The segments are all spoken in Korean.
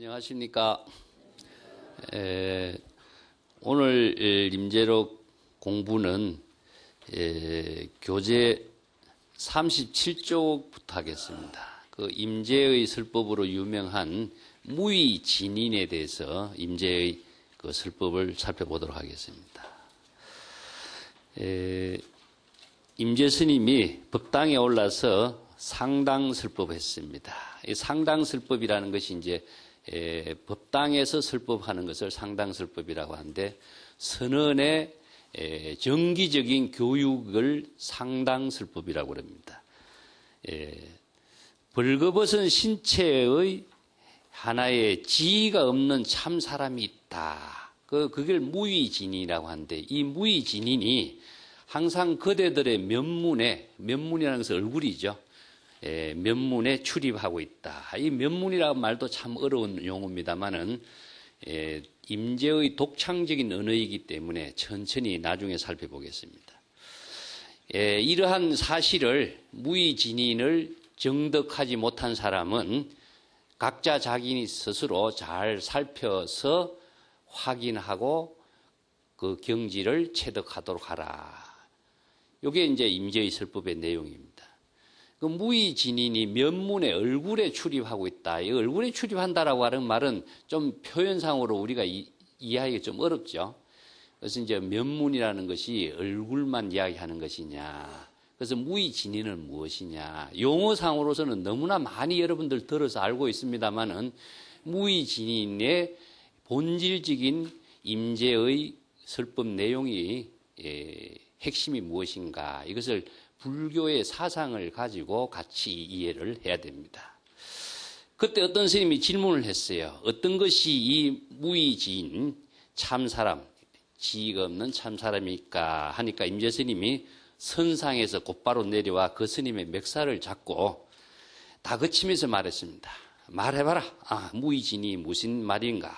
안녕하십니까. 오늘 임재록 공부는 교재 37쪽부터 하겠습니다. 그 임재의 설법으로 유명한 무의진인에 대해서 임재의 그 설법을 살펴보도록 하겠습니다. 임재 스님이 법당에 올라서 상당설법했습니다. 이 상당설법이라는 것이 이제 법당에서 설법하는 것을 상당설법이라고 하는데, 선언의 정기적인 교육을 상당설법이라고 합니다. 벌거벗은 신체의 하나의 지위가 없는 참 사람이 있다. 그걸 무의진이라고 하는데, 이 무의진인이 항상 그대들의 면문이라는 것은 얼굴이죠. 면문에 출입하고 있다. 이 면문이라는 말도 참 어려운 용어입니다만은 임재의 독창적인 언어이기 때문에 천천히 나중에 살펴보겠습니다. 이러한 사실을 무의진인을 정득하지 못한 사람은 각자 자기 스스로 잘 살펴서 확인하고 그 경지를 체득하도록 하라. 이게 이제 임재의 설법의 내용입니다. 그 무의진인이 면문에 얼굴에 출입하고 있다. 이 얼굴에 출입한다라고 하는 말은 좀 표현상으로 우리가 이해하기가 좀 어렵죠. 그래서 이제 면문이라는 것이 얼굴만 이야기하는 것이냐. 그래서 무의진인은 무엇이냐. 용어상으로서는 너무나 많이 여러분들 들어서 알고 있습니다만은 무의진인의 본질적인 임재의 설법 내용이 핵심이 무엇인가. 이것을 불교의 사상을 가지고 같이 이해를 해야 됩니다. 그때 어떤 스님이 질문을 했어요. 어떤 것이 이 무의지인 참사람, 지위가 없는 참사람일까 하니까 임재 스님이 선상에서 곧바로 내려와 그 스님의 멱살을 잡고 다그치면서 말했습니다. 말해봐라. 무의진이 무슨 말인가.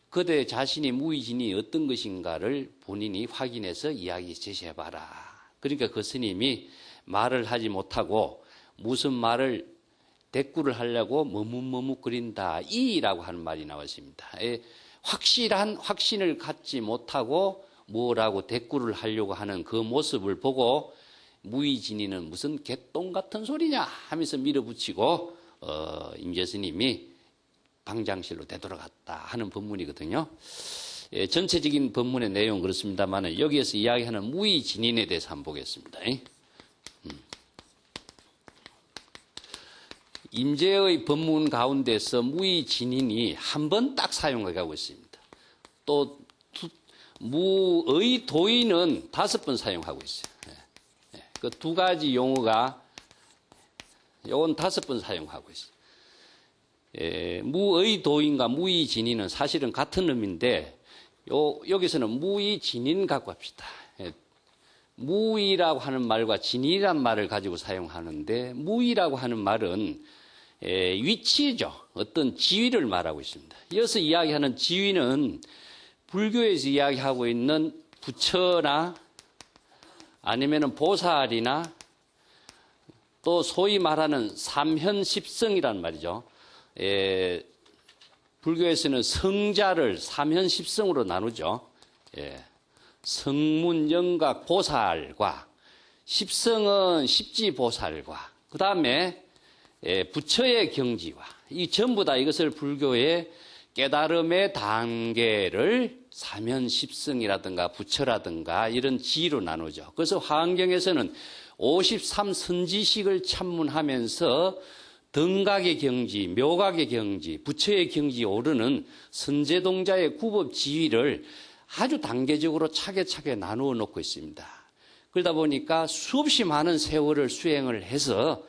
그대 자신이 무의진이 어떤 것인가를 본인이 확인해서 이야기 제시해봐라. 그러니까 그 스님이 말을 하지 못하고 무슨 말을 대꾸를 하려고 머뭇머뭇거린다. 이라고 하는 말이 나왔습니다. 확실한 확신을 갖지 못하고 뭐라고 대꾸를 하려고 하는 그 모습을 보고 무의진이는 무슨 개똥 같은 소리냐 하면서 밀어붙이고 임재 스님이 방장실로 되돌아갔다 하는 법문이거든요. 전체적인 법문의 내용은 그렇습니다만 여기에서 이야기하는 무의진인에 대해서 한번 보겠습니다. 임재의 법문 가운데서 무의진인이 한 번 딱 사용하고 있습니다. 또 무의 도인은 5번 사용하고 있어요. 그 두 가지 용어가 요건 5번 사용하고 있어요. 무의 도인과 무의진인은 사실은 같은 의미인데 여기서는 무의진인 갖고 합시다. 무의라고 하는 말과 진이란 말을 가지고 사용하는데, 무의라고 하는 말은 위치죠. 어떤 지위를 말하고 있습니다. 이어서 이야기하는 지위는 불교에서 이야기하고 있는 부처나 아니면 보살이나 또 소위 말하는 삼현십성이란 말이죠. 불교에서는 성자를 삼현십성으로 나누죠. 성문, 영각, 보살과 십성은 십지보살과 그 다음에 부처의 경지와 이 전부 다 이것을 불교의 깨달음의 단계를 삼현십성이라든가 부처라든가 이런 지위로 나누죠. 그래서 화엄경에서는 53선지식을 참문하면서 등각의 경지, 묘각의 경지, 부처의 경지에 오르는 선제동자의 구법 지위를 아주 단계적으로 차게 나누어 놓고 있습니다. 그러다 보니까 수없이 많은 세월을 수행을 해서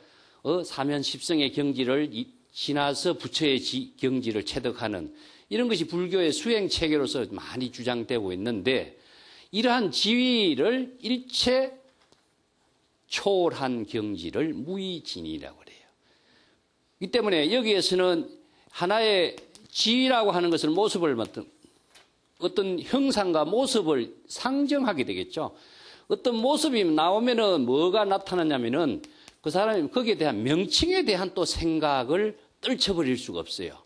삼현십성의 경지를 지나서 부처의 경지를 체득하는 이런 것이 불교의 수행 체계로서 많이 주장되고 있는데, 이러한 지위를 일체 초월한 경지를 무의진이라고 그래요. 이 때문에 여기에서는 하나의 지위라고 하는 것을 모습을 어떤 형상과 모습을 상정하게 되겠죠. 어떤 모습이 나오면은 뭐가 나타나냐면은 그 사람이 거기에 대한 명칭에 대한 또 생각을 떨쳐버릴 수가 없어요.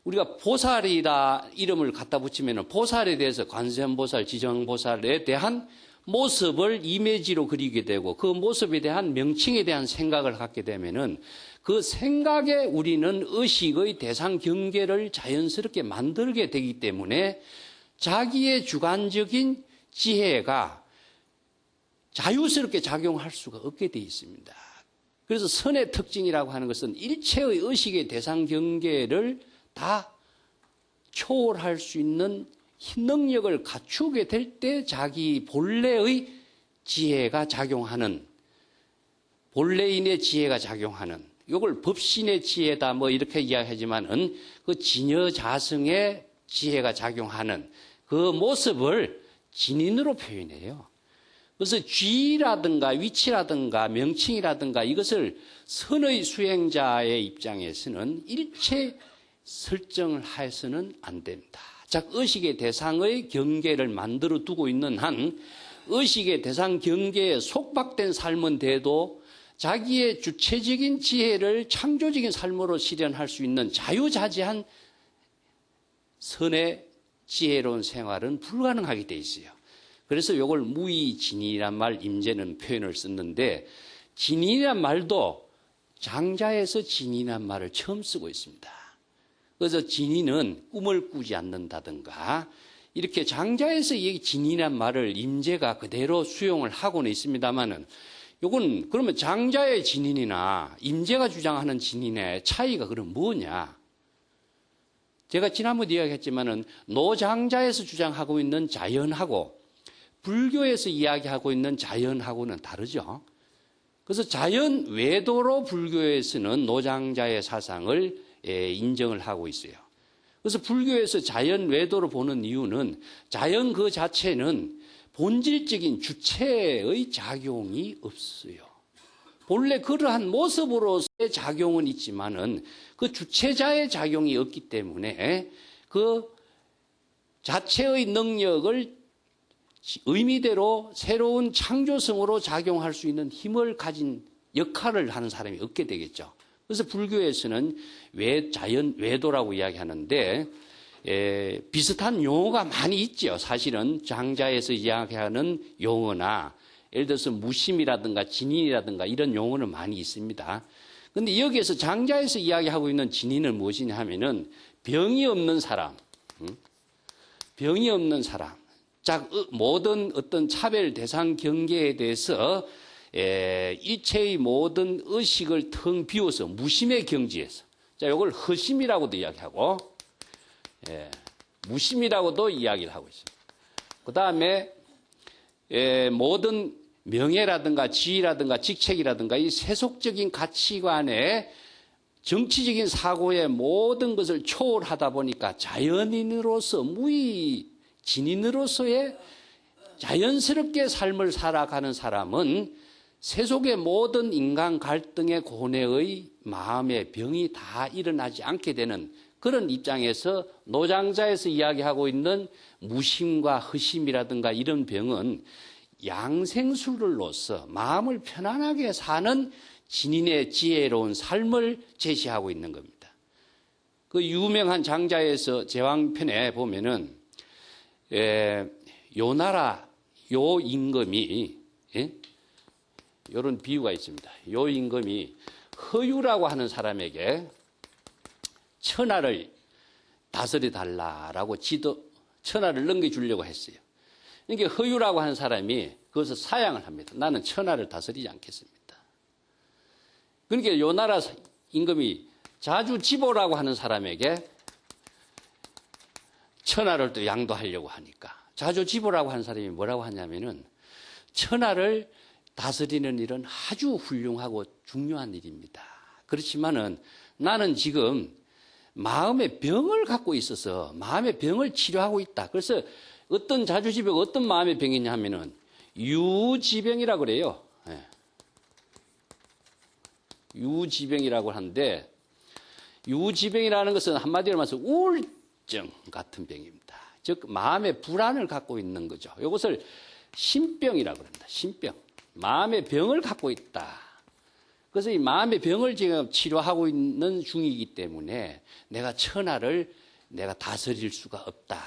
우리가 보살이다 이름을 갖다 붙이면 보살에 대해서 관세음보살, 지정보살에 대한 모습을 이미지로 그리게 되고 그 모습에 대한 명칭에 대한 생각을 갖게 되면은 그 생각에 우리는 의식의 대상 경계를 자연스럽게 만들게 되기 때문에 자기의 주관적인 지혜가 자유스럽게 작용할 수가 없게 되어 있습니다. 그래서 선의 특징이라고 하는 것은 일체의 의식의 대상 경계를 다 초월할 수 있는 능력을 갖추게 될 때 자기 본래의 지혜가 작용하는, 본래인의 지혜가 작용하는, 이걸 법신의 지혜다 뭐 이렇게 이야기하지만은 그 진여자성의 지혜가 작용하는 그 모습을 진인으로 표현해요. 그래서 쥐라든가 위치라든가 명칭이라든가 이것을 선의 수행자의 입장에서는 일체 설정을 해서는 안 됩니다. 즉 의식의 대상의 경계를 만들어 두고 있는 한 의식의 대상 경계에 속박된 삶은 돼도 자기의 주체적인 지혜를 창조적인 삶으로 실현할 수 있는 자유자재한 선의 지혜로운 생활은 불가능하게 돼 있어요. 그래서 이걸 무의진이란 말, 임재는 표현을 썼는데 진이란 말도 장자에서 진이란 말을 처음 쓰고 있습니다. 그래서 진이는 꿈을 꾸지 않는다든가 이렇게 장자에서 이 진이란 말을 임재가 그대로 수용을 하고는 있습니다만은 요건 그러면 장자의 진인이나 임재가 주장하는 진인의 차이가 그럼 뭐냐? 제가 지난번 이야기했지만은 노장자에서 주장하고 있는 자연하고 불교에서 이야기하고 있는 자연하고는 다르죠. 그래서 자연 외도로 불교에서는 노장자의 사상을 인정을 하고 있어요. 그래서 불교에서 자연 외도로 보는 이유는 자연 그 자체는 본질적인 주체의 작용이 없어요. 본래 그러한 모습으로서의 작용은 있지만은 그 주체자의 작용이 없기 때문에 그 자체의 능력을 의미대로 새로운 창조성으로 작용할 수 있는 힘을 가진 역할을 하는 사람이 없게 되겠죠. 그래서 불교에서는 자연 외도라고 이야기하는데 비슷한 용어가 많이 있죠. 사실은 장자에서 이야기하는 용어나 예를 들어서 무심이라든가 진인이라든가 이런 용어는 많이 있습니다. 그런데 여기에서 장자에서 이야기하고 있는 진인은 무엇이냐 하면은 병이 없는 사람, 병이 없는 사람. 자, 모든 어떤 차별 대상 경계에 대해서 일체의 모든 의식을 텅 비워서 무심의 경지에서 자, 이걸 허심이라고도 이야기하고 무심이라고도 이야기를 하고 있습니다. 그 다음에 모든 명예라든가 지위라든가 직책이라든가 이 세속적인 가치관에 정치적인 사고의 모든 것을 초월하다 보니까 자연인으로서 진인으로서의 자연스럽게 삶을 살아가는 사람은 세속의 모든 인간 갈등의 고뇌의 마음의 병이 다 일어나지 않게 되는 그런 입장에서 노장자에서 이야기하고 있는 무심과 허심이라든가 이런 병은 양생술로서 마음을 편안하게 사는 진인의 지혜로운 삶을 제시하고 있는 겁니다. 그 유명한 장자에서 제왕편에 보면은 요나라 요 임금이 이런 비유가 있습니다. 요 임금이 허유라고 하는 사람에게 천하를 다스려 달라라고 천하를 넘겨주려고 했어요. 그러니까 허유라고 하는 사람이 그것을 사양을 합니다. 나는 천하를 다스리지 않겠습니다. 그러니까 요나라 임금이 자주지보라고 하는 사람에게 천하를 또 양도하려고 하니까 자주지보라고 하는 사람이 뭐라고 하냐면은 천하를 다스리는 일은 아주 훌륭하고 중요한 일입니다. 그렇지만은 나는 지금 마음의 병을 갖고 있어서 마음의 병을 치료하고 있다. 그래서 어떤 자주지병, 어떤 마음의 병이냐 하면은 유지병이라고 그래요. 유지병이라고 하는데 유지병이라는 것은 한마디로 말해서 우울증 같은 병입니다. 즉 마음의 불안을 갖고 있는 거죠. 이것을 신병이라고 합니다. 신병. 마음의 병을 갖고 있다. 그래서 이 마음의 병을 지금 치료하고 있는 중이기 때문에 내가 천하를 내가 다스릴 수가 없다.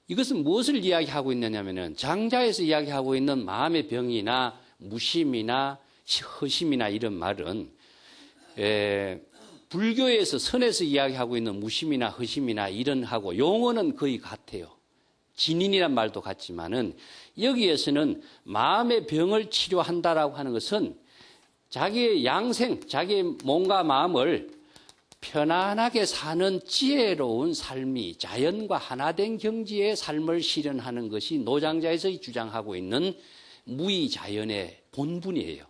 이것은 무엇을 이야기하고 있느냐면은 장자에서 이야기하고 있는 마음의 병이나 무심이나 허심이나 이런 말은 불교에서 선에서 이야기하고 있는 무심이나 허심이나 이런 하고 용어는 거의 같아요. 진인이란 말도 같지만은 여기에서는 마음의 병을 치료한다라고 하는 것은 자기의 양생, 자기의 몸과 마음을 편안하게 사는 지혜로운 삶이 자연과 하나된 경지의 삶을 실현하는 것이 노장자에서 주장하고 있는 무의자연의 본분이에요.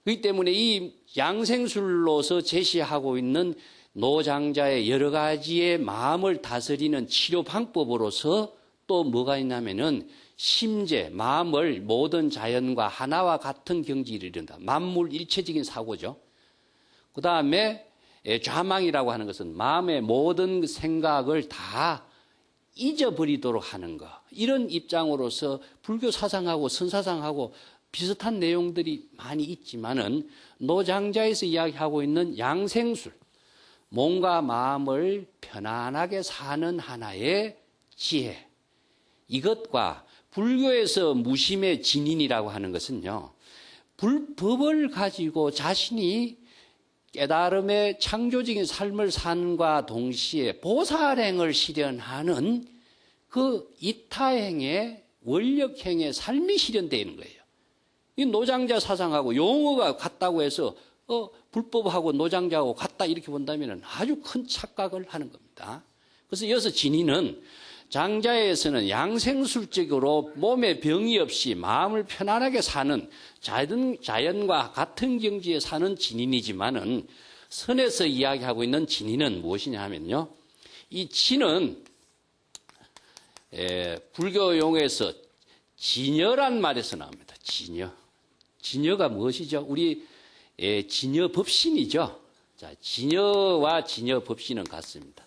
그렇기 때문에 이 양생술로서 제시하고 있는 노장자의 여러 가지의 마음을 다스리는 치료 방법으로서 또 뭐가 있냐면은 심재, 마음을 모든 자연과 하나와 같은 경지를 이룬다. 만물 일체적인 사고죠. 그 다음에 좌망이라고 하는 것은 마음의 모든 생각을 다 잊어버리도록 하는 것. 이런 입장으로서 불교 사상하고 선사상하고 비슷한 내용들이 많이 있지만은 노장자에서 이야기하고 있는 양생술, 몸과 마음을 편안하게 사는 하나의 지혜. 이것과 불교에서 무심의 진인이라고 하는 것은요, 불법을 가지고 자신이 깨달음의 창조적인 삶을 산과 동시에 보살행을 실현하는 그 이타행의 원력행의 삶이 실현되는 거예요. 이 노장자 사상하고 용어가 같다고 해서 불법하고 노장자하고 같다 이렇게 본다면 아주 큰 착각을 하는 겁니다. 그래서 여기서 진인은 장자에서는 양생술적으로 몸에 병이 없이 마음을 편안하게 사는 자연과 같은 경지에 사는 진인이지만은 선에서 이야기하고 있는 진인은 무엇이냐 하면요. 이 진은 불교 용어에서 진여란 말에서 나옵니다. 진여. 진여가 무엇이죠? 우리 진여 법신이죠. 자, 진여와 진여 법신은 같습니다.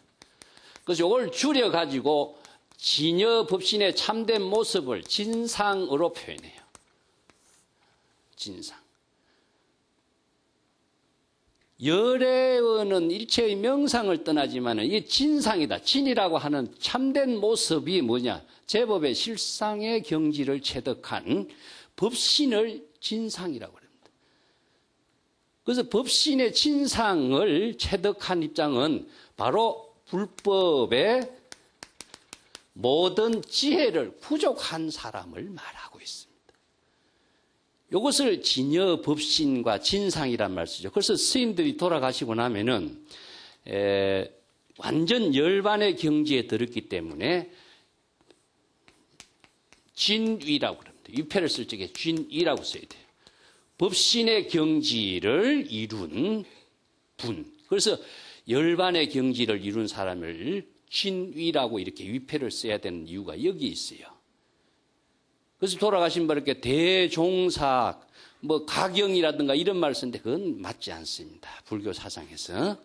그래서 이걸 줄여가지고 진여 법신의 참된 모습을 진상으로 표현해요. 진상. 열애어는 일체의 명상을 떠나지만 이 진상이다. 진이라고 하는 참된 모습이 뭐냐? 제법의 실상의 경지를 체득한 법신을 진상이라고 합니다. 그래서 법신의 진상을 체득한 입장은 바로 불법의 모든 지혜를 부족한 사람을 말하고 있습니다. 이것을 진여 법신과 진상이란 말 쓰죠. 그래서 스님들이 돌아가시고 나면은 완전 열반의 경지에 들었기 때문에 진위라고 합니다. 위패를 쓸 적에 진위라고 써야 돼요. 법신의 경지를 이룬 분. 그래서 열반의 경지를 이룬 사람을 진위라고 이렇게 위패를 써야 되는 이유가 여기 있어요. 그래서 돌아가신 분 이렇게 대종사, 가경이라든가 이런 말을 쓰는데 그건 맞지 않습니다. 불교 사상에서.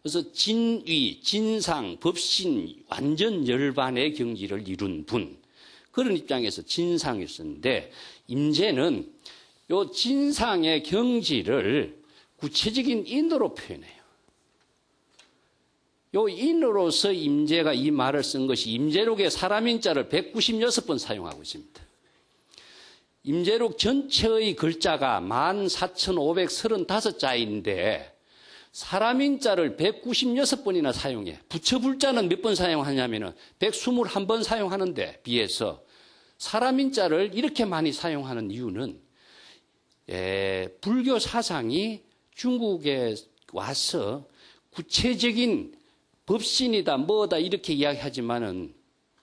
그래서 진위, 진상, 법신, 완전 열반의 경지를 이룬 분. 그런 입장에서 진상을 쓰는데, 임재는 요 진상의 경지를 구체적인 인으로 표현해요. 요 인으로서 임재가 이 말을 쓴 것이 임재록의 사람인자를 196번 사용하고 있습니다. 임재록 전체의 글자가 14,535자인데 사람인자를 196번이나 사용해. 부처불자는 몇 번 사용하냐면 121번 사용하는데 비해서 사람인자를 이렇게 많이 사용하는 이유는 불교 사상이 중국에 와서 구체적인 법신이다 뭐다 이렇게 이야기하지만은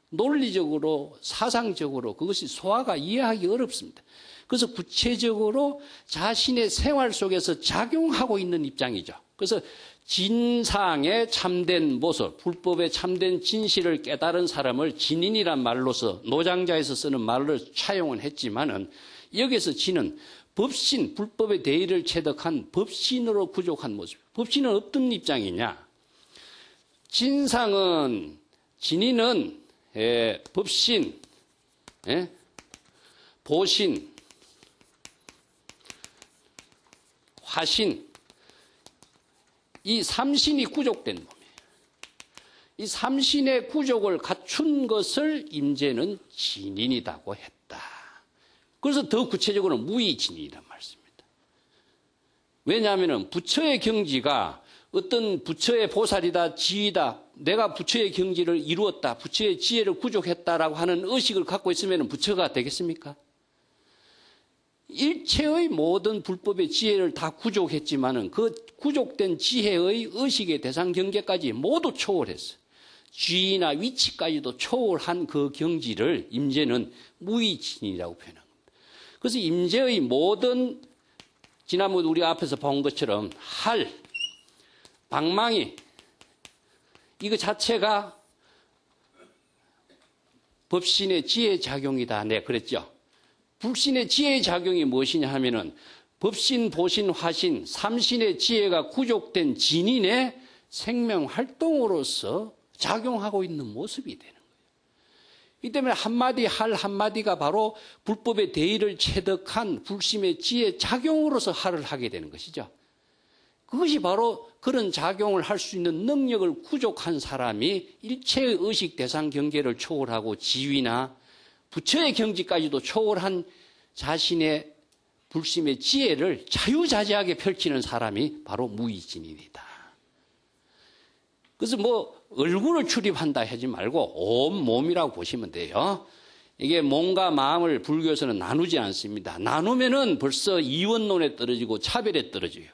논리적으로 사상적으로 그것이 소화가 이해하기 어렵습니다. 그래서 구체적으로 자신의 생활 속에서 작용하고 있는 입장이죠. 그래서 진상의 참된 모습, 불법의 참된 진실을 깨달은 사람을 진인이란 말로서 노장자에서 쓰는 말을 차용은 했지만은 여기서 진은 법신, 불법의 대의를 체득한 법신으로 부족한 모습. 법신은 어떤 입장이냐? 진상은, 진인은 법신, 보신, 화신, 이 삼신이 구족된 몸이에요. 이 삼신의 구족을 갖춘 것을 임재는 진인이라고 했다. 그래서 더 구체적으로 무의진인이란 말씀입니다. 왜냐하면 부처의 경지가 어떤 부처의 보살이다, 지위다, 내가 부처의 경지를 이루었다, 부처의 지혜를 구족했다라고 하는 의식을 갖고 있으면 부처가 되겠습니까? 일체의 모든 불법의 지혜를 다 구족했지만은 그 구족된 지혜의 의식의 대상 경계까지 모두 초월했어요. 지위나 위치까지도 초월한 그 경지를 임재는 무의진이라고 표현합니다. 그래서 임재의 모든 지난번 우리 앞에서 본 것처럼 할, 방망이 이거 자체가 법신의 지혜 작용이다. 네, 그랬죠. 불신의 지혜 작용이 무엇이냐 하면은 법신, 보신, 화신, 삼신의 지혜가 구족된 진인의 생명 활동으로서 작용하고 있는 모습이 되는 거예요. 이 때문에 한마디 할 한마디가 바로 불법의 대의를 체득한 불심의 지혜 작용으로서 할을 하게 되는 것이죠. 그것이 바로 그런 작용을 할 수 있는 능력을 구족한 사람이 일체의 의식 대상 경계를 초월하고 지위나 부처의 경지까지도 초월한 자신의 불심의 지혜를 자유자재하게 펼치는 사람이 바로 무의진인이다. 그래서 뭐 얼굴을 출입한다 하지 말고 온 몸이라고 보시면 돼요. 이게 몸과 마음을 불교에서는 나누지 않습니다. 나누면은 벌써 이원론에 떨어지고 차별에 떨어져요.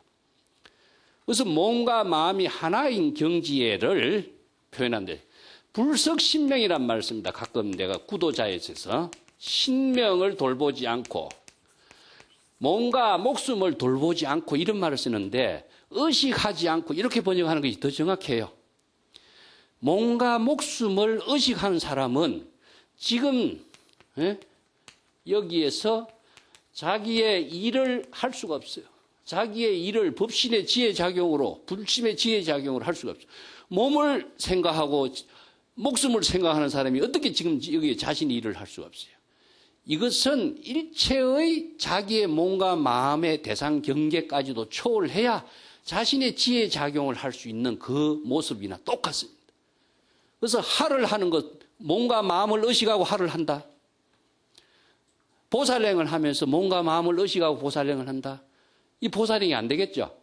그래서 몸과 마음이 하나인 경지를 표현한대. 불석신명이란 말을 씁니다. 가끔 내가 구도자에 있어서 신명을 돌보지 않고 몸과 목숨을 돌보지 않고 이런 말을 쓰는데 의식하지 않고 이렇게 번역하는 것이 더 정확해요. 몸과 목숨을 의식하는 사람은 지금 여기에서 자기의 일을 할 수가 없어요. 자기의 일을 법신의 지혜 작용으로 불심의 지혜 작용으로 할 수가 없어요. 몸을 생각하고 목숨을 생각하는 사람이 어떻게 지금 여기에 자신이 일을 할 수가 없어요. 이것은 일체의 자기의 몸과 마음의 대상 경계까지도 초월해야 자신의 지혜 작용을 할 수 있는 그 모습이나 똑같습니다. 그래서 할을 하는 것, 몸과 마음을 의식하고 할을 한다. 보살행을 하면서 몸과 마음을 의식하고 보살행을 한다. 이 보살행이 안 되겠죠.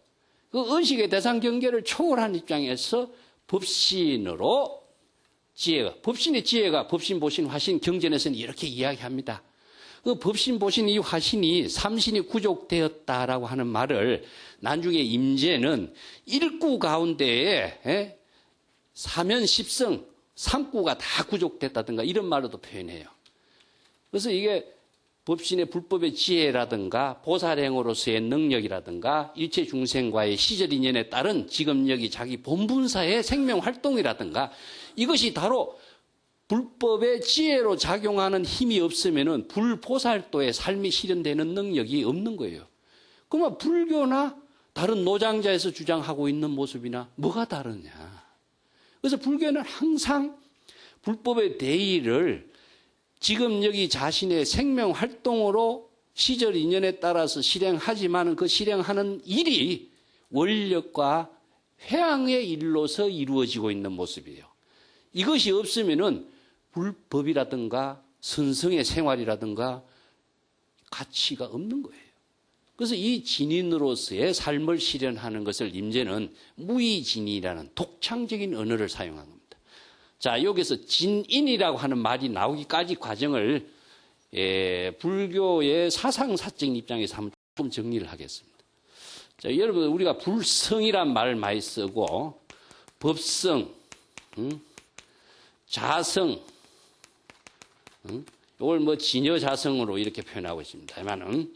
그 의식의 대상 경계를 초월한 입장에서 법신으로 지혜가, 법신의 지혜가 법신, 보신, 화신, 경전에서는 이렇게 이야기합니다. 그 법신, 보신, 이 화신이 삼신이 구족되었다라고 하는 말을 나중에 임재는 일구 가운데에 사면 십성, 삼구가 다 구족됐다든가 이런 말로도 표현해요. 그래서 이게 법신의 불법의 지혜라든가 보살행으로서의 능력이라든가 일체 중생과의 시절 인연에 따른 지금력이 자기 본분사의 생명활동이라든가 이것이 바로 불법의 지혜로 작용하는 힘이 없으면 불보살도의 삶이 실현되는 능력이 없는 거예요. 그러면 불교나 다른 노장자에서 주장하고 있는 모습이나 뭐가 다르냐. 그래서 불교는 항상 불법의 대의를 지금 여기 자신의 생명 활동으로 시절 인연에 따라서 실행하지만 그 실행하는 일이 원력과 회양의 일로서 이루어지고 있는 모습이에요. 이것이 없으면은 불법이라든가 선성의 생활이라든가 가치가 없는 거예요. 그래서 이 진인으로서의 삶을 실현하는 것을 임재는 무의진이라는 독창적인 언어를 사용한 겁니다. 자, 여기서 진인이라고 하는 말이 나오기까지 과정을 불교의 사상사적인 입장에서 한번 좀 정리를 하겠습니다. 자, 여러분 우리가 불성이란 말을 많이 쓰고 법성, 자성, 이걸 뭐 진여자성으로 이렇게 표현하고 있습니다만은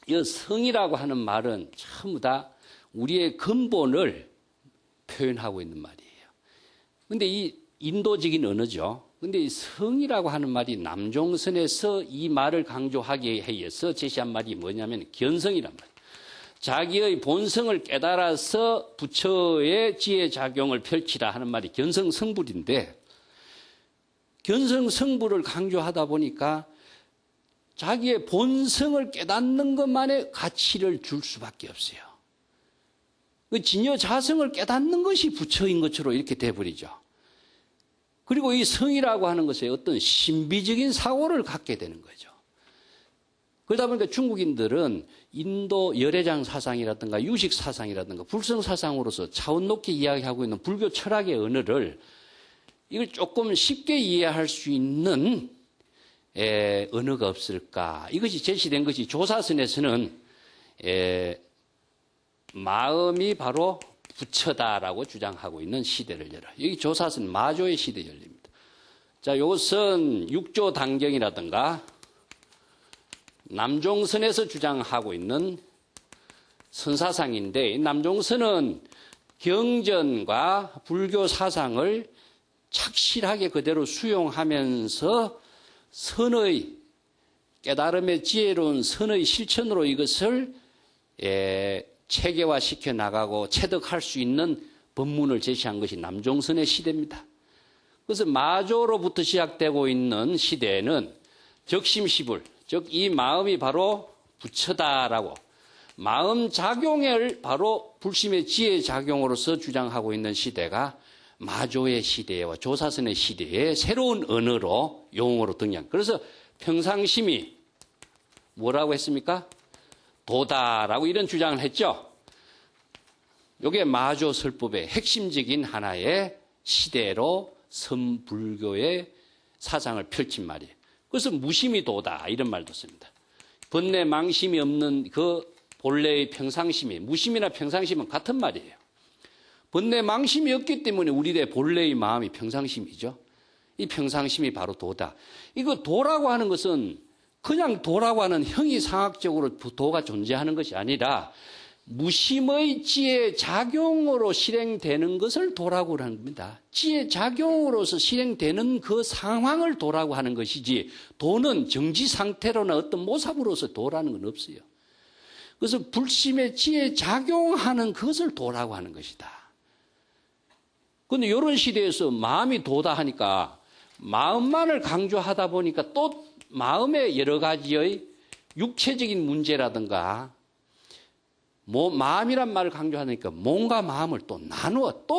이 성이라고 하는 말은 전부 다 우리의 근본을 표현하고 있는 말이에요. 근데 이 인도적인 언어죠. 근데 이 성이라고 하는 말이 남종선에서 이 말을 강조하기 위해서 제시한 말이 뭐냐면 견성이란 말이에요. 자기의 본성을 깨달아서 부처의 지혜 작용을 펼치라 하는 말이 견성성불인데 견성성불을 강조하다 보니까 자기의 본성을 깨닫는 것만에 가치를 줄 수밖에 없어요. 그 진여 자성을 깨닫는 것이 부처인 것으로 이렇게 돼버리죠. 그리고 이 성이라고 하는 것에 어떤 신비적인 사고를 갖게 되는 거죠. 그러다 보니까 중국인들은 인도 열애장 사상이라든가 유식 사상이라든가 불성 사상으로서 차원 높게 이야기하고 있는 불교 철학의 언어를 이걸 조금 쉽게 이해할 수 있는 언어가 없을까. 이것이 제시된 것이 조사선에서는 마음이 바로 부처다라고 주장하고 있는 시대를 열어요. 여기 조사선 마조의 시대 열립니다. 자, 이것은 육조 단경이라든가 남종선에서 주장하고 있는 선사상인데, 남종선은 경전과 불교 사상을 착실하게 그대로 수용하면서 선의 깨달음의 지혜로운 선의 실천으로 이것을 체계화시켜 나가고 체득할 수 있는 법문을 제시한 것이 남종선의 시대입니다. 그래서 마조로부터 시작되고 있는 시대에는 적심시불, 즉 이 마음이 바로 부처다라고 마음 작용을 바로 불심의 지혜 작용으로서 주장하고 있는 시대가 마조의 시대와 조사선의 시대의 새로운 언어로 용어로 등장. 그래서 평상심이 뭐라고 했습니까? 도다라고 이런 주장을 했죠. 이게 마조 설법의 핵심적인 하나의 시대로 선불교의 사상을 펼친 말이에요. 그래서 무심이 도다 이런 말도 씁니다. 번뇌 망심이 없는 그 본래의 평상심이, 무심이나 평상심은 같은 말이에요. 번뇌 망심이 없기 때문에 우리의 본래의 마음이 평상심이죠. 이 평상심이 바로 도다. 이거 도라고 하는 것은 그냥 도라고 하는 형이상학적으로 도가 존재하는 것이 아니라 무심의 지혜 작용으로 실행되는 것을 도라고 하는 겁니다. 지혜 작용으로서 실행되는 그 상황을 도라고 하는 것이지, 도는 정지 상태로나 어떤 모습으로서 도라는 건 없어요. 그래서 불심의 지혜 작용하는 그것을 도라고 하는 것이다. 그런데 이런 시대에서 마음이 도다 하니까 마음만을 강조하다 보니까 또 마음의 여러 가지의 육체적인 문제라든가 마음이란 말을 강조하니까 몸과 마음을 또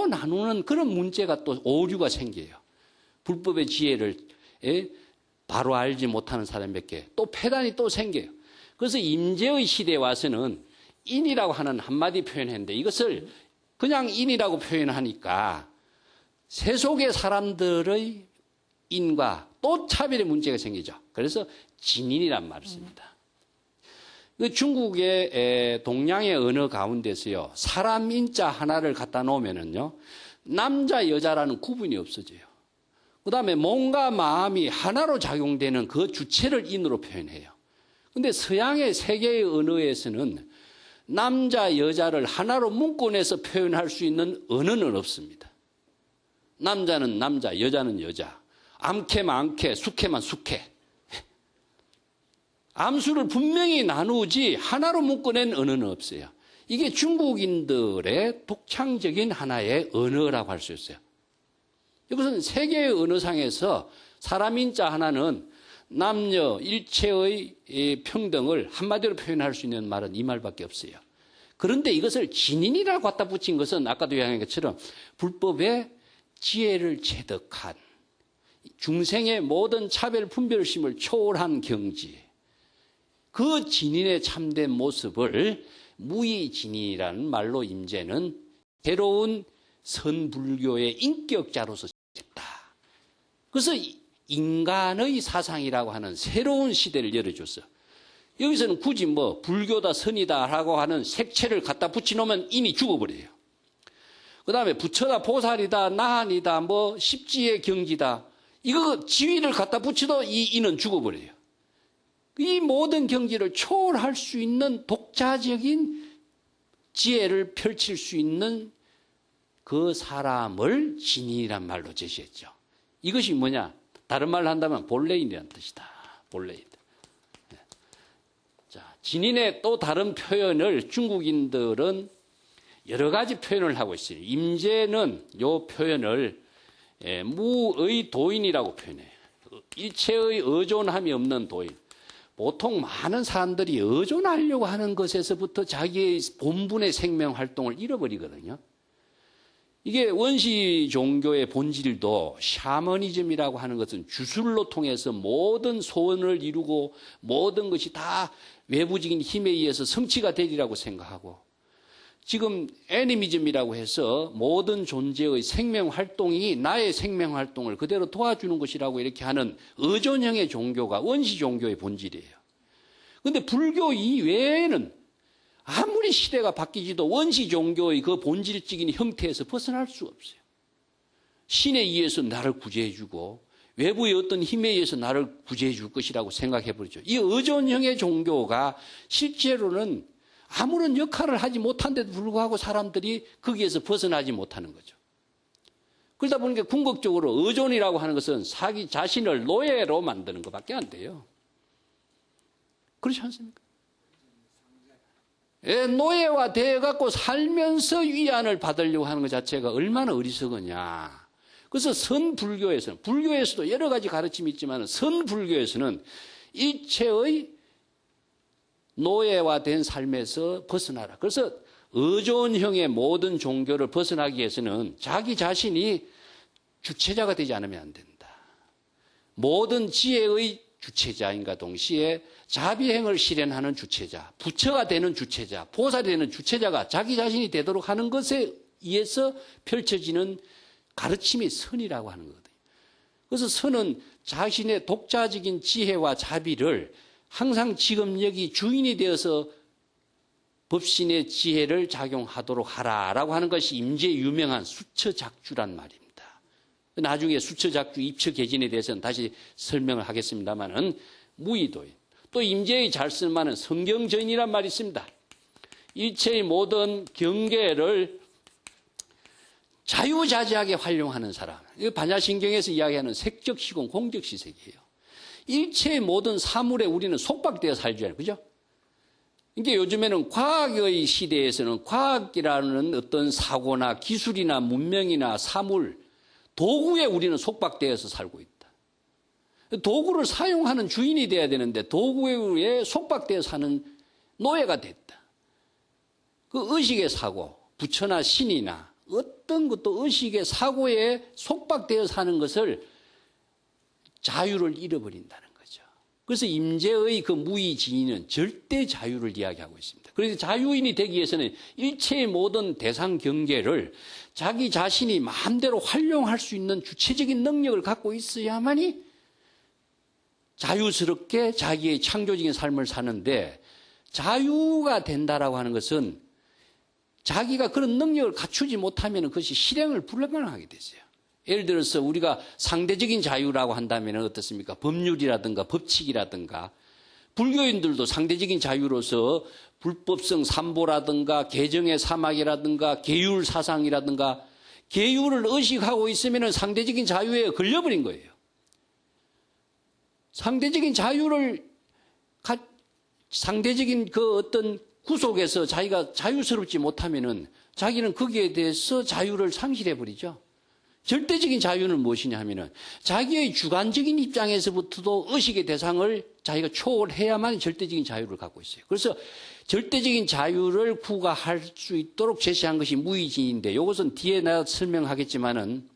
나누는 그런 문제가 또 오류가 생겨요. 불법의 지혜를 바로 알지 못하는 사람에게 또 폐단이 또 생겨요. 그래서 임재의 시대에 와서는 인이라고 하는 한마디 표현했는데 이것을 그냥 인이라고 표현하니까 세속의 사람들의 인과 또 차별의 문제가 생기죠. 그래서 진인이란 말을 씁니다. 중국의 동양의 언어 가운데서요, 사람 인자 하나를 갖다 놓으면은요, 남자, 여자라는 구분이 없어져요. 그 다음에 몸과 마음이 하나로 작용되는 그 주체를 인으로 표현해요. 근데 서양의 세계의 언어에서는 남자, 여자를 하나로 묶어내서 표현할 수 있는 언어는 없습니다. 남자는 남자, 여자는 여자. 암캐만 암캐, 숙캐만 숙캐. 암수를 분명히 나누지 하나로 묶어낸 언어는 없어요. 이게 중국인들의 독창적인 하나의 언어라고 할 수 있어요. 이것은 세계의 언어상에서 사람인자 하나는 남녀 일체의 평등을 한마디로 표현할 수 있는 말은 이 말밖에 없어요. 그런데 이것을 진인이라고 갖다 붙인 것은 아까도 이야기한 것처럼 불법의 지혜를 체득한 중생의 모든 차별 분별심을 초월한 경지, 그 진인의 참된 모습을 무의진인이라는 말로 임재는 새로운 선불교의 인격자로서 했다. 그래서 인간의 사상이라고 하는 새로운 시대를 열어줬어. 여기서는 굳이 불교다 선이다 라고 하는 색채를 갖다 붙여놓으면 인이 죽어버려요. 그 다음에 부처다 보살이다 나한이다 십지의 경지다, 이거 지위를 갖다 붙여도 이 인은 죽어버려요. 이 모든 경지를 초월할 수 있는 독자적인 지혜를 펼칠 수 있는 그 사람을 진인이란 말로 제시했죠. 이것이 뭐냐? 다른 말로 한다면 본래인이라는 뜻이다. 본래인. 자, 진인의 또 다른 표현을 중국인들은 여러 가지 표현을 하고 있어요. 임재는 이 표현을 무의 도인이라고 표현해요. 일체의 의존함이 없는 도인. 보통 많은 사람들이 의존하려고 하는 것에서부터 자기의 본분의 생명 활동을 잃어버리거든요. 이게 원시 종교의 본질도 샤머니즘이라고 하는 것은 주술로 통해서 모든 소원을 이루고 모든 것이 다 외부적인 힘에 의해서 성취가 되리라고 생각하고, 지금 애니미즘이라고 해서 모든 존재의 생명 활동이 나의 생명 활동을 그대로 도와주는 것이라고 이렇게 하는 의존형의 종교가 원시 종교의 본질이에요. 그런데 불교 이외에는 아무리 시대가 바뀌지도 원시 종교의 그 본질적인 형태에서 벗어날 수가 없어요. 신에 의해서 나를 구제해주고 외부의 어떤 힘에 의해서 나를 구제해줄 것이라고 생각해버리죠. 이 의존형의 종교가 실제로는 아무런 역할을 하지 못한데도 불구하고 사람들이 거기에서 벗어나지 못하는 거죠. 그러다 보니까 궁극적으로 의존이라고 하는 것은 자기 자신을 노예로 만드는 것밖에 안 돼요. 그렇지 않습니까? 노예화 되어갖고 살면서 위안을 받으려고 하는 것 자체가 얼마나 어리석으냐. 그래서 선불교에서는, 불교에서도 여러 가지 가르침이 있지만 선불교에서는 일체의 노예화된 삶에서 벗어나라. 그래서 의존형의 모든 종교를 벗어나기 위해서는 자기 자신이 주체자가 되지 않으면 안 된다. 모든 지혜의 주체자인가 동시에 자비행을 실현하는 주체자, 부처가 되는 주체자, 보살이 되는 주체자가 자기 자신이 되도록 하는 것에 의해서 펼쳐지는 가르침이 선이라고 하는 거거든요. 그래서 선은 자신의 독자적인 지혜와 자비를 항상 지금 여기 주인이 되어서 법신의 지혜를 작용하도록 하라라고 하는 것이 임재의 유명한 수처작주란 말입니다. 나중에 수처작주 입처개진에 대해서는 다시 설명을 하겠습니다만은 무의도인. 또 임재의 잘 쓸만한 성경전이란 말이 있습니다. 일체의 모든 경계를 자유자재하게 활용하는 사람. 이거 반야신경에서 이야기하는 색적시공, 공적시색이에요. 일체의 모든 사물에 우리는 속박되어 살잖아요. 그죠? 이게 요즘에는 과학의 시대에서는 과학이라는 어떤 사고나 기술이나 문명이나 사물, 도구에 우리는 속박되어서 살고 있다. 도구를 사용하는 주인이 돼야 되는데 도구에 속박되어 사는 노예가 됐다. 그 의식의 사고, 부처나 신이나 어떤 것도 의식의 사고에 속박되어 사는 것을 자유를 잃어버린다는 거죠. 그래서 임재의 그 무의진의는 절대 자유를 이야기하고 있습니다. 그래서 자유인이 되기 위해서는 일체의 모든 대상 경계를 자기 자신이 마음대로 활용할 수 있는 주체적인 능력을 갖고 있어야만이 자유스럽게 자기의 창조적인 삶을 사는데, 자유가 된다라고 하는 것은 자기가 그런 능력을 갖추지 못하면 그것이 실행을 불가능하게 되세요. 예를 들어서 우리가 상대적인 자유라고 한다면 어떻습니까? 법률이라든가 법칙이라든가, 불교인들도 상대적인 자유로서 불법성 삼보라든가 계정의 사막이라든가 계율 사상이라든가 계율을 의식하고 있으면 상대적인 자유에 걸려버린 거예요. 상대적인 자유를 상대적인 그 어떤 구속에서 자기가 자유스럽지 못하면은 자기는 거기에 대해서 자유를 상실해버리죠. 절대적인 자유는 무엇이냐 하면은 자기의 주관적인 입장에서부터도 의식의 대상을 자기가 초월해야만 절대적인 자유를 갖고 있어요. 그래서 절대적인 자유를 구가할 수 있도록 제시한 것이 무의진인데, 이것은 뒤에 내가 설명하겠지만은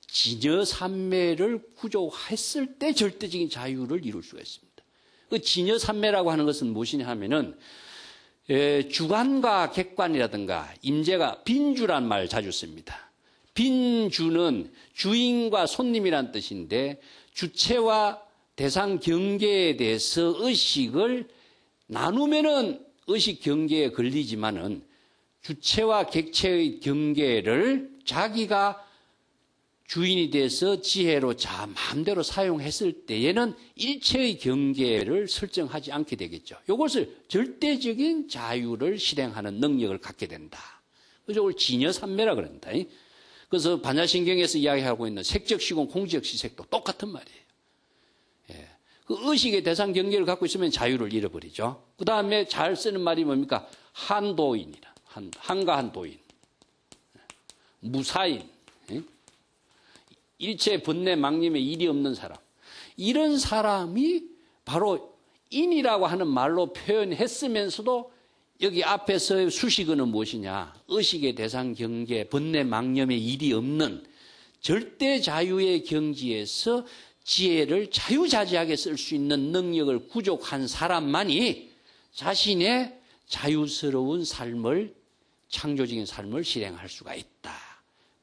진여삼매를 구조했을 때 절대적인 자유를 이룰 수가 있습니다. 그 진여삼매라고 하는 것은 무엇이냐 하면은 주관과 객관이라든가 임재가 빈주란 말 자주 씁니다. 빈주는 주인과 손님이란 뜻인데, 주체와 대상 경계에 대해서 의식을 나누면은 의식 경계에 걸리지만은 주체와 객체의 경계를 자기가 주인이 돼서 지혜로 마음대로 사용했을 때에는 일체의 경계를 설정하지 않게 되겠죠. 이것을 절대적인 자유를 실행하는 능력을 갖게 된다. 그래서 이걸 진여삼매라 그런다. 그래서 반야신경에서 이야기하고 있는 색적시공, 공적시색도 똑같은 말이에요. 예. 그 의식의 대상 경계를 갖고 있으면 자유를 잃어버리죠. 그 다음에 잘 쓰는 말이 뭡니까? 한도인이라. 한가한도인. 무사인. 예? 일체 번뇌 망님에 일이 없는 사람. 이런 사람이 바로 인이라고 하는 말로 표현했으면서도 여기 앞에서의 수식어는 무엇이냐? 의식의 대상 경계, 번뇌 망념의 일이 없는 절대 자유의 경지에서 지혜를 자유자재하게 쓸 수 있는 능력을 구족한 사람만이 자신의 자유스러운 삶을, 창조적인 삶을 실행할 수가 있다.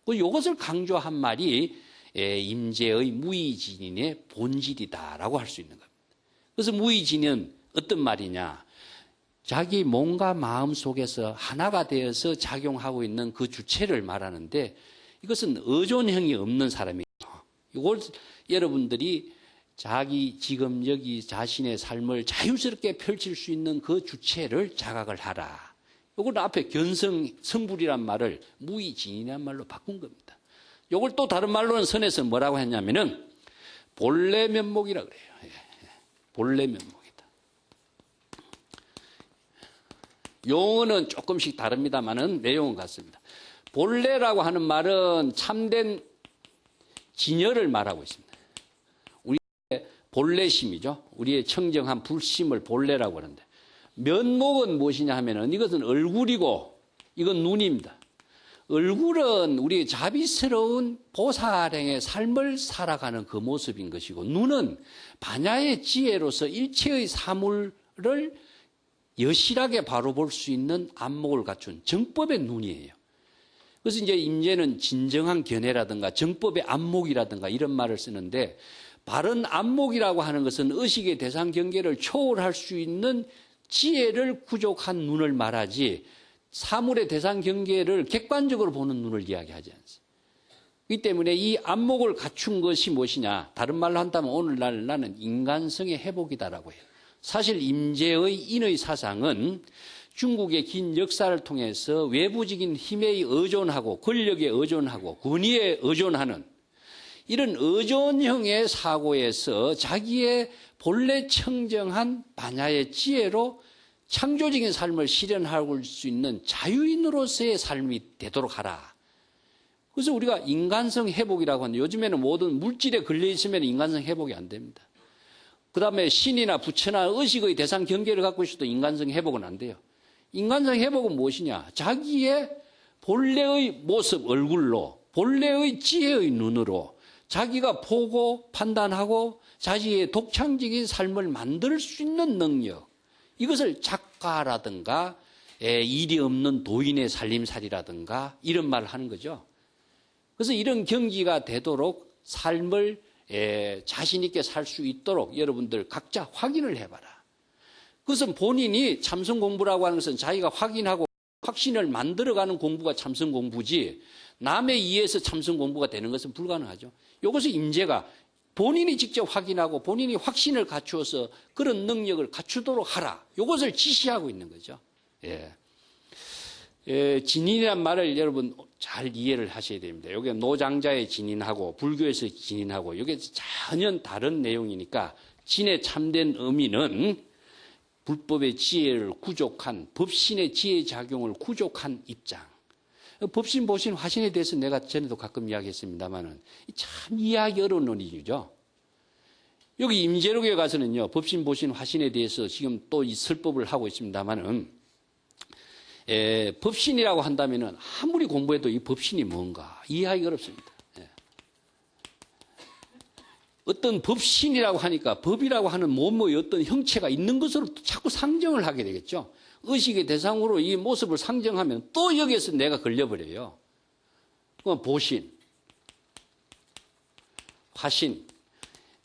이것을 강조한 말이 임재의 무의진인의 본질이다라고 할 수 있는 겁니다. 그래서 무의진은 어떤 말이냐? 자기 몸과 마음 속에서 하나가 되어서 작용하고 있는 그 주체를 말하는데, 이것은 의존형이 없는 사람이에요. 이걸 여러분들이 자기 지금 여기 자신의 삶을 자유스럽게 펼칠 수 있는 그 주체를 자각을 하라. 이걸 앞에 성불이란 말을 무의진이란 말로 바꾼 겁니다. 이걸 또 다른 말로는 선에서 뭐라고 했냐면은 본래 면목이라 그래요. 본래 면목이다. 용어는 조금씩 다릅니다만은 내용은 같습니다. 본래라고 하는 말은 참된 진여를 말하고 있습니다. 우리의 본래심이죠. 우리의 청정한 불심을 본래라고 하는데, 면목은 무엇이냐 하면은 이것은 얼굴이고 이건 눈입니다. 얼굴은 우리의 자비스러운 보살행의 삶을 살아가는 그 모습인 것이고, 눈은 반야의 지혜로서 일체의 사물을 여실하게 바로 볼 수 있는 안목을 갖춘 정법의 눈이에요. 그래서 이제 임재는 진정한 견해라든가 정법의 안목이라든가 이런 말을 쓰는데, 바른 안목이라고 하는 것은 의식의 대상 경계를 초월할 수 있는 지혜를 구족한 눈을 말하지, 사물의 대상 경계를 객관적으로 보는 눈을 이야기하지 않습니다. 이 때문에 이 안목을 갖춘 것이 무엇이냐? 다른 말로 한다면 오늘날 나는 인간성의 회복이다라고 해요. 사실 임재의 인의 사상은 중국의 긴 역사를 통해서 외부적인 힘에 의존하고 권력에 의존하고 권위에 의존하는 이런 의존형의 사고에서 자기의 본래 청정한 반야의 지혜로 창조적인 삶을 실현할 수 있는 자유인으로서의 삶이 되도록 하라. 그래서 우리가 인간성 회복이라고 하는데, 요즘에는 모든 물질에 걸려 있으면 인간성 회복이 안 됩니다. 그 다음에 신이나 부처나 의식의 대상 경계를 갖고 있어도 인간성 회복은 안 돼요. 인간성 회복은 무엇이냐? 자기의 본래의 모습, 얼굴로, 본래의 지혜의 눈으로 자기가 보고 판단하고 자기의 독창적인 삶을 만들 수 있는 능력, 이것을 작가라든가 일이 없는 도인의 살림살이라든가 이런 말을 하는 거죠. 그래서 이런 경기가 되도록 삶을 자신 있게 살 수 있도록 여러분들 각자 확인을 해봐라. 그것은 본인이 참선 공부라고 하는 것은 자기가 확인하고 확신을 만들어가는 공부가 참선 공부지, 남에 의해서 참선 공부가 되는 것은 불가능하죠. 이것을 임재가 본인이 직접 확인하고 본인이 확신을 갖추어서 그런 능력을 갖추도록 하라. 이것을 지시하고 있는 거죠. 진인이란 말을 여러분 잘 이해를 하셔야 됩니다. 이게 노장자의 진인하고 불교에서 진인하고 이게 전혀 다른 내용이니까, 진의 참된 의미는 불법의 지혜를 구족한, 법신의 지혜 작용을 구족한 입장. 법신, 보신, 화신에 대해서 내가 전에도 가끔 이야기했습니다만은 참 이해하기 어려운 논의죠. 여기 임재록에 가서는요, 법신, 보신, 화신에 대해서 지금 또 이 설법을 하고 있습니다만은, 법신이라고 한다면은 아무리 공부해도 이 법신이 뭔가 이해하기 어렵습니다. 어떤 법신이라고 하니까 법이라고 하는 몸의 어떤 형체가 있는 것으로 자꾸 상정을 하게 되겠죠. 의식의 대상으로 이 모습을 상정하면 또 여기에서 내가 걸려버려요. 그럼 보신, 화신,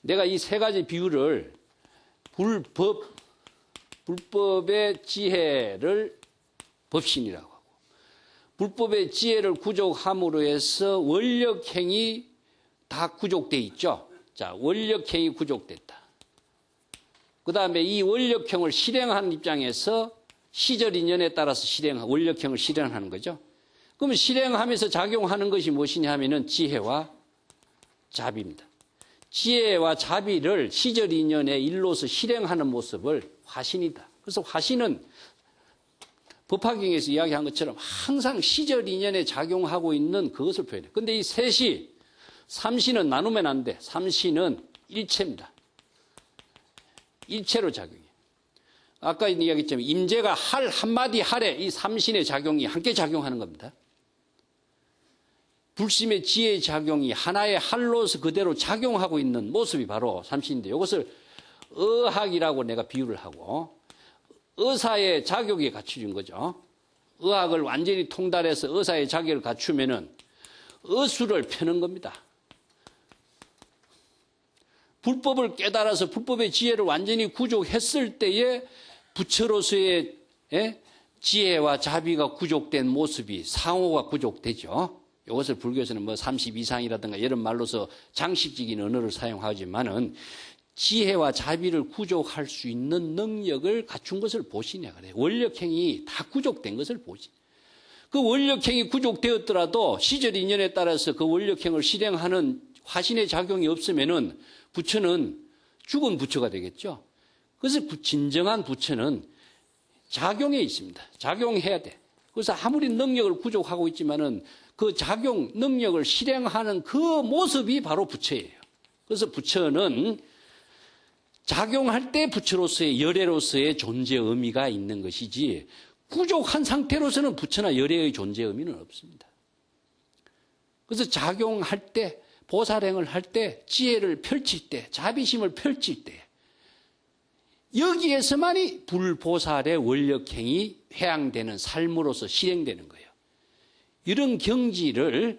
내가 이 세 가지 비유를 불법의 지혜를 법신이라고 하고, 불법의 지혜를 구족함으로 해서 원력행이 다 구족돼 있죠. 자, 원력행이 구족됐다. 그 다음에 이 원력형을 실행하는 입장에서 시절 인연에 따라서 원력형을 실행하는 거죠. 그러면 실행하면서 작용하는 것이 무엇이냐 하면은 지혜와 자비입니다. 지혜와 자비를 시절 인연의 일로서 실행하는 모습을 화신이다. 그래서 화신은 법화경에서 이야기한 것처럼 항상 시절 인연에 작용하고 있는 그것을 표현해요. 그런데 이 셋이, 삼신은 나누면 안 돼. 삼신은 일체입니다. 일체로 작용해요. 아까 이야기했지만 임재가 할 한마디 할에 이 삼신의 작용이 함께 작용하는 겁니다. 불심의 지혜의 작용이 하나의 할로서 그대로 작용하고 있는 모습이 바로 삼신인데 이것을 의학이라고 내가 비유를 하고 의사의 자격이 갖춰진 거죠. 의학을 완전히 통달해서 의사의 자격을 갖추면은 의술을 펴는 겁니다. 불법을 깨달아서 불법의 지혜를 완전히 구족했을 때에 부처로서의 지혜와 자비가 구족된 모습이 상호가 구족되죠. 이것을 불교에서는 뭐 32상이라든가 이런 말로서 장식적인 언어를 사용하지만은 지혜와 자비를 구족할 수 있는 능력을 갖춘 것을 보시냐 그래요. 원력행이 다 구족된 것을 보시. 그 원력행이 구족되었더라도 시절 인연에 따라서 그 원력행을 실행하는 화신의 작용이 없으면은 부처는 죽은 부처가 되겠죠. 그래서 진정한 부처는 작용에 있습니다. 작용해야 돼. 그래서 아무리 능력을 구족하고 있지만은 그 작용 능력을 실행하는 그 모습이 바로 부처예요. 그래서 부처는 작용할 때 부처로서의 열애로서의 존재 의미가 있는 것이지 구족한 상태로서는 부처나 열애의 존재 의미는 없습니다. 그래서 작용할 때 보살행을 할 때 지혜를 펼칠 때 자비심을 펼칠 때 여기에서만이 불보살의 원력행이 회양되는 삶으로서 실행되는 거예요. 이런 경지를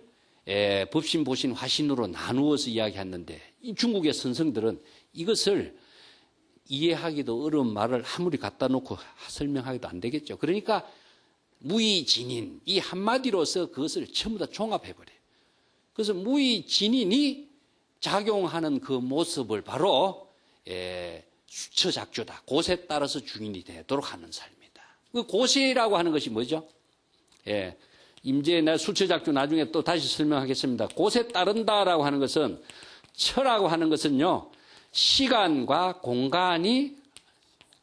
법신, 보신, 화신으로 나누어서 이야기했는데 이 중국의 선성들은 이것을 이해하기도 어려운 말을 아무리 갖다 놓고 설명하기도 안 되겠죠. 그러니까 무의진인 이 한마디로서 그것을 전부 다 종합해버려요. 그래서 무의진인이 작용하는 그 모습을 바로 수처작조다. 곳에 따라서 주인이 되도록 하는 삶이다. 그 곳이라고 하는 것이 뭐죠? 임재의 수처작조 나중에 또 다시 설명하겠습니다. 곳에 따른다라고 하는 것은 처라고 하는 것은요. 시간과 공간이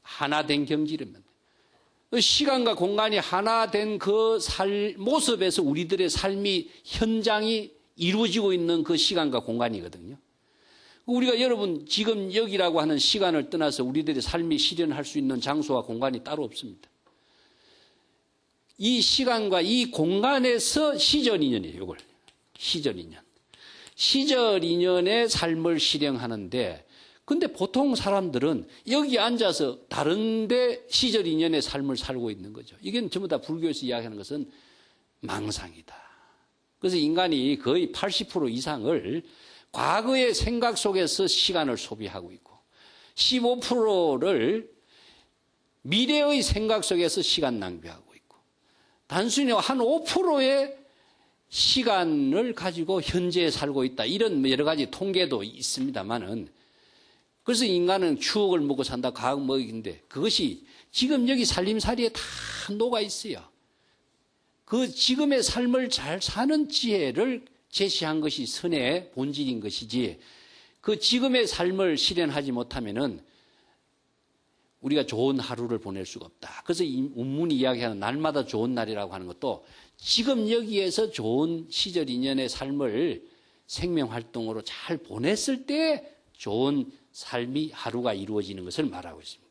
하나 된 경지입니다. 시간과 공간이 하나 된 그 모습에서 우리들의 삶이 현장이 이루어지고 있는 그 시간과 공간이거든요. 우리가 여러분 지금 여기라고 하는 시간을 떠나서 우리들의 삶이 실현할 수 있는 장소와 공간이 따로 없습니다. 이 시간과 이 공간에서 시절 인연이에요. 이걸 시절 인연. 시절 인연의 삶을 실행하는데 근데 보통 사람들은 여기 앉아서 다른데 시절 인연의 삶을 살고 있는 거죠. 이게 전부 다 불교에서 이야기하는 것은 망상이다. 그래서 인간이 거의 80% 이상을 과거의 생각 속에서 시간을 소비하고 있고 15%를 미래의 생각 속에서 시간 낭비하고 있고 단순히 한 5%의 시간을 가지고 현재에 살고 있다. 이런 여러 가지 통계도 있습니다만은 그래서 인간은 추억을 먹고 산다, 과학 먹이인데 그것이 지금 여기 살림살이에 다 녹아 있어요. 그 지금의 삶을 잘 사는 지혜를 제시한 것이 선의 본질인 것이지 그 지금의 삶을 실현하지 못하면은 우리가 좋은 하루를 보낼 수가 없다. 그래서 이 운문이 이야기하는 날마다 좋은 날이라고 하는 것도 지금 여기에서 좋은 시절 인연의 삶을 생명활동으로 잘 보냈을 때 좋은 삶이 하루가 이루어지는 것을 말하고 있습니다.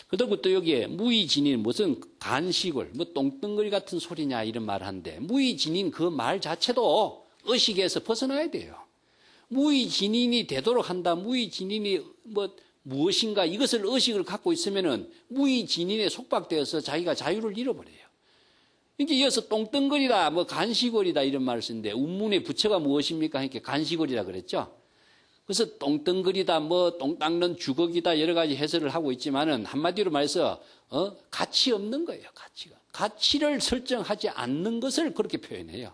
그리고 또 여기에 무의진인 무슨 간식을 뭐 똥덩거리 같은 소리냐 이런 말을 하는데 무의진인 그 말 자체도 의식에서 벗어나야 돼요. 무의진인이 되도록 한다. 무의진인이 무엇인가 이것을 의식을 갖고 있으면은 무의진인에 속박되어서 자기가 자유를 잃어버려요. 이렇게 이어서 똥덩거리다 뭐 간식거리다 이런 말을 쓰는데 운문의 부처가 무엇입니까? 이렇게 간식거리라 그랬죠. 그래서 똥덩거리다, 똥 닦는 주걱이다 여러 가지 해설을 하고 있지만은 한마디로 말해서 가치 없는 거예요. 가치를 설정하지 않는 것을 그렇게 표현해요.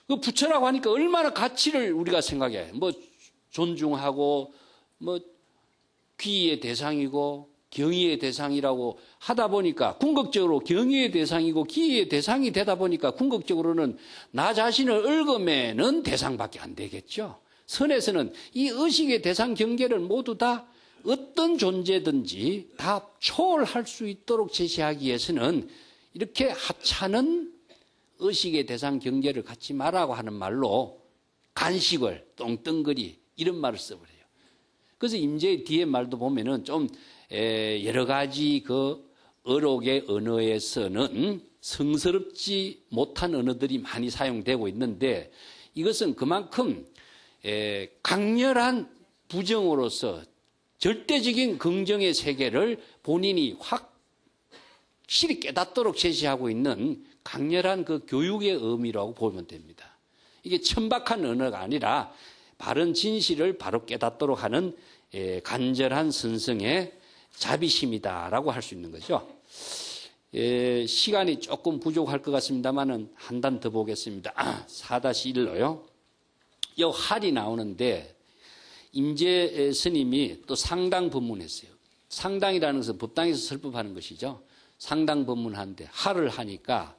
그 부처라고 하니까 얼마나 가치를 우리가 생각해. 존중하고 귀의의 대상이고 경의의 대상이라고 하다 보니까 궁극적으로 경의의 대상이고 기의의 대상이 되다 보니까 궁극적으로는 나 자신을 얽어매는 대상밖에 안 되겠죠. 선에서는 이 의식의 대상 경계를 모두 다 어떤 존재든지 다 초월할 수 있도록 제시하기 위해서는 이렇게 하찮은 의식의 대상 경계를 갖지 말라고 하는 말로 간식을 똥덩거리 이런 말을 써버려요. 그래서 임재의 뒤에 말도 보면은 좀 여러 가지 그 어록의 언어에서는 성스럽지 못한 언어들이 많이 사용되고 있는데 이것은 그만큼 강렬한 부정으로서 절대적인 긍정의 세계를 본인이 확실히 깨닫도록 제시하고 있는 강렬한 그 교육의 의미라고 보면 됩니다. 이게 천박한 언어가 아니라 바른 진실을 바로 깨닫도록 하는 간절한 선성의 자비심이다라고 할 수 있는 거죠. 시간이 조금 부족할 것 같습니다만은 한 단 더 보겠습니다. 4-1로요. 이 할이 나오는데 임재 스님이 또 상당 법문했어요. 상당이라는 것은 법당에서 설법하는 것이죠. 상당 법문하는데 할을 하니까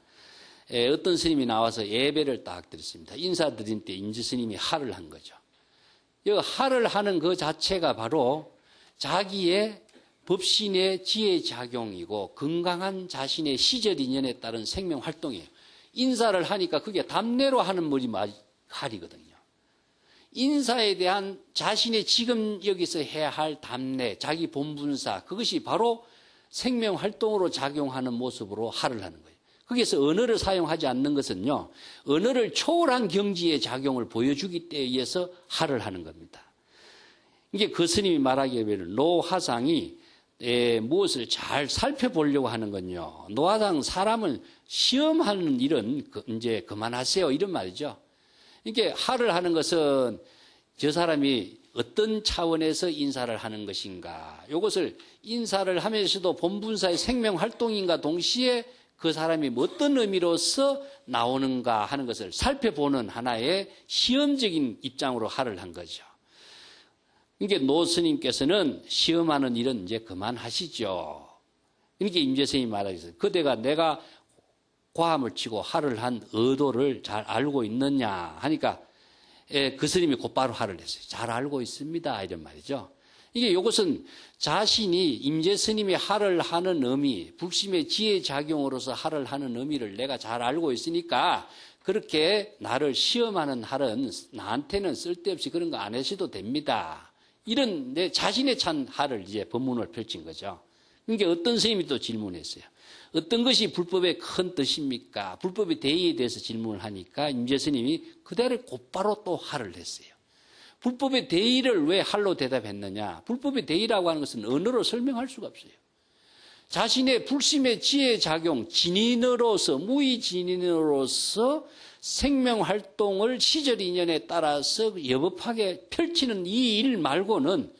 어떤 스님이 나와서 예배를 딱 드렸습니다. 인사드린 때 임재 스님이 할을 한 거죠. 이 할을 하는 그 자체가 바로 자기의 법신의 지혜작용이고 건강한 자신의 시절 인연에 따른 생명활동이에요. 인사를 하니까 그게 답례로 하는 말이 할이거든요. 인사에 대한 자신의 지금 여기서 해야 할 답례, 자기 본분사, 그것이 바로 생명활동으로 작용하는 모습으로 할을 하는 거예요. 거기에서 언어를 사용하지 않는 것은요, 언어를 초월한 경지의 작용을 보여주기 때에 의해서 할을 하는 겁니다. 이게 그 스님이 말하기에 비하면 노화상이 무엇을 잘 살펴보려고 하는 건요. 노화상 사람을 시험하는 일은 이제 그만하세요. 이런 말이죠. 이게 할을 하는 것은 저 사람이 어떤 차원에서 인사를 하는 것인가. 이것을 인사를 하면서도 본분사의 생명활동인가 동시에 그 사람이 어떤 의미로서 나오는가 하는 것을 살펴보는 하나의 시험적인 입장으로 할을 한 거죠. 이게 노 스님께서는 시험하는 일은 이제 그만하시죠. 이렇게 임재 스님이 말하셨어요. 그대가 내가 고함을 치고 할을 한 의도를 잘 알고 있느냐 하니까 그 스님이 곧바로 할을 했어요. 잘 알고 있습니다. 이런 말이죠. 이게 이것은 자신이 임재 스님이 할을 하는 의미, 불심의 지혜 작용으로서 할을 하는 의미를 내가 잘 알고 있으니까 그렇게 나를 시험하는 할은 나한테는 쓸데없이 그런 거 안 하셔도 됩니다. 이런 내 자신의 찬 할을 이제 법문을 펼친 거죠. 그러니까 어떤 스님이 또 질문했어요. 어떤 것이 불법의 큰 뜻입니까? 불법의 대의에 대해서 질문을 하니까 임재 스님이 그대로 곧바로 또 할을 했어요. 불법의 대의를 왜 할로 대답했느냐? 불법의 대의라고 하는 것은 언어로 설명할 수가 없어요. 자신의 불심의 지혜 작용, 진인으로서, 무의진인으로서 생명활동을 시절 인연에 따라서 여법하게 펼치는 이 일 말고는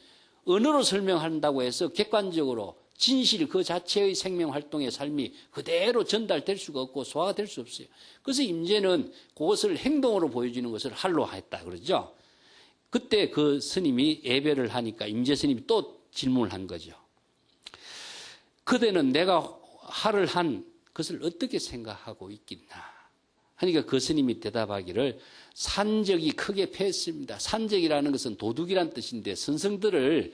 언어로 설명한다고 해서 객관적으로 진실 그 자체의 생명활동의 삶이 그대로 전달될 수가 없고 소화가 될 수 없어요. 그래서 임재는 그것을 행동으로 보여주는 것을 할로 했다 그러죠. 그때 그 스님이 예배를 하니까 임재 스님이 또 질문을 한 거죠. 그대는 내가 할을 한 것을 어떻게 생각하고 있겠나? 하니까 그 스님이 대답하기를 산적이 크게 패했습니다. 산적이라는 것은 도둑이란 뜻인데 선성들을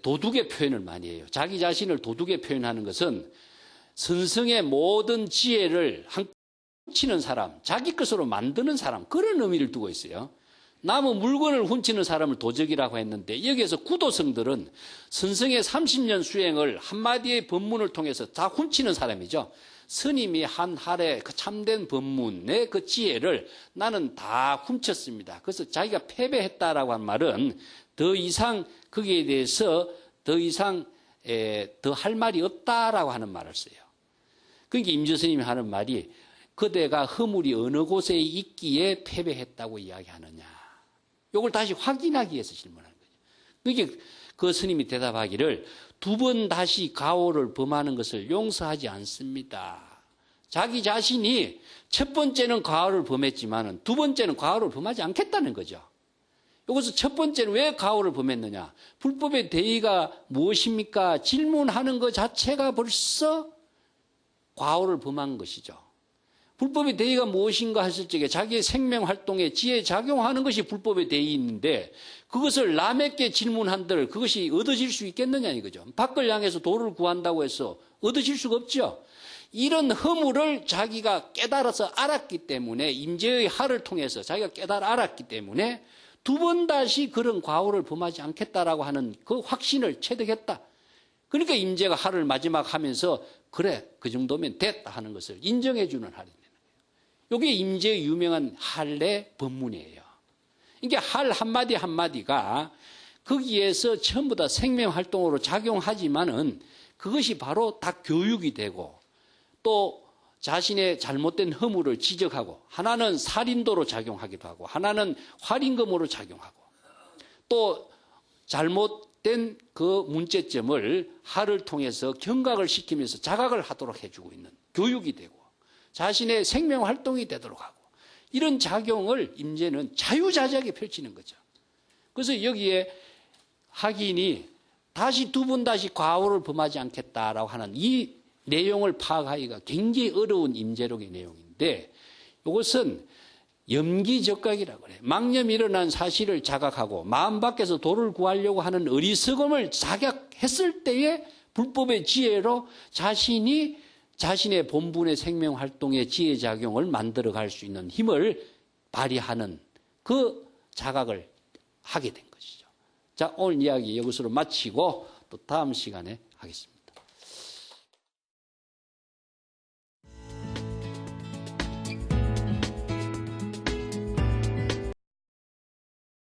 도둑의 표현을 많이 해요. 자기 자신을 도둑의 표현하는 것은 선성의 모든 지혜를 훔치는 사람, 자기 것으로 만드는 사람, 그런 의미를 두고 있어요. 남의 물건을 훔치는 사람을 도적이라고 했는데 여기에서 구도성들은 선성의 30년 수행을 한마디의 법문을 통해서 다 훔치는 사람이죠. 스님이 한 할의 그 참된 법문의 그 지혜를 나는 다 훔쳤습니다. 그래서 자기가 패배했다라고 한 말은 더 이상 거기에 대해서 더 이상 더 할 말이 없다라고 하는 말을 써요. 그러니까 임재 스님이 하는 말이 그대가 허물이 어느 곳에 있기에 패배했다고 이야기하느냐. 이걸 다시 확인하기 위해서 질문하는 거죠. 그러니까 그 스님이 대답하기를 2번 다시 가오를 범하는 것을 용서하지 않습니다. 자기 자신이 첫 번째는 가오를 범했지만 2번째는 가오를 범하지 않겠다는 거죠. 여기서 첫 번째는 왜 가오를 범했느냐. 불법의 대의가 무엇입니까? 질문하는 것 자체가 벌써 가오를 범한 것이죠. 불법의 대의가 무엇인가 했을 적에 자기의 생명활동에 지혜 작용하는 것이 불법의 대의인데 그것을 남에게 질문한들 그것이 얻어질 수 있겠느냐 이거죠. 밖을 향해서 도를 구한다고 해서 얻어질 수가 없죠. 이런 허물을 자기가 깨달아서 알았기 때문에 임재의 할을 통해서 자기가 깨달아 알았기 때문에 두 번 다시 그런 과오를 범하지 않겠다라고 하는 그 확신을 체득했다. 그러니까 임재가 할을 마지막 하면서 그래 그 정도면 됐다 하는 것을 인정해 주는 할이 되는 거예요. 이게 임재의 유명한 할의 법문이에요. 이게 할 한마디 한마디가 거기에서 전부 다 생명활동으로 작용하지만은 그것이 바로 다 교육이 되고 또 자신의 잘못된 허물을 지적하고 하나는 살인도로 작용하기도 하고 하나는 활임금으로 작용하고 또 잘못된 그 문제점을 할을 통해서 경각을 시키면서 자각을 하도록 해주고 있는 교육이 되고 자신의 생명활동이 되도록 하고 이런 작용을 임재는 자유자재하게 펼치는 거죠. 그래서 여기에 학인이 다시 두 번 다시 과오를 범하지 않겠다라고 하는 이 내용을 파악하기가 굉장히 어려운 임재록의 내용인데 이것은 염기적각이라고 그래요. 망념이 일어난 사실을 자각하고 마음 밖에서 도를 구하려고 하는 어리석음을 자각했을 때의 불법의 지혜로 자신의 본분의 생명활동의 지혜작용을 만들어갈 수 있는 힘을 발휘하는 그 자각을 하게 된 것이죠. 자, 오늘 이야기 여기서로 마치고 또 다음 시간에 하겠습니다.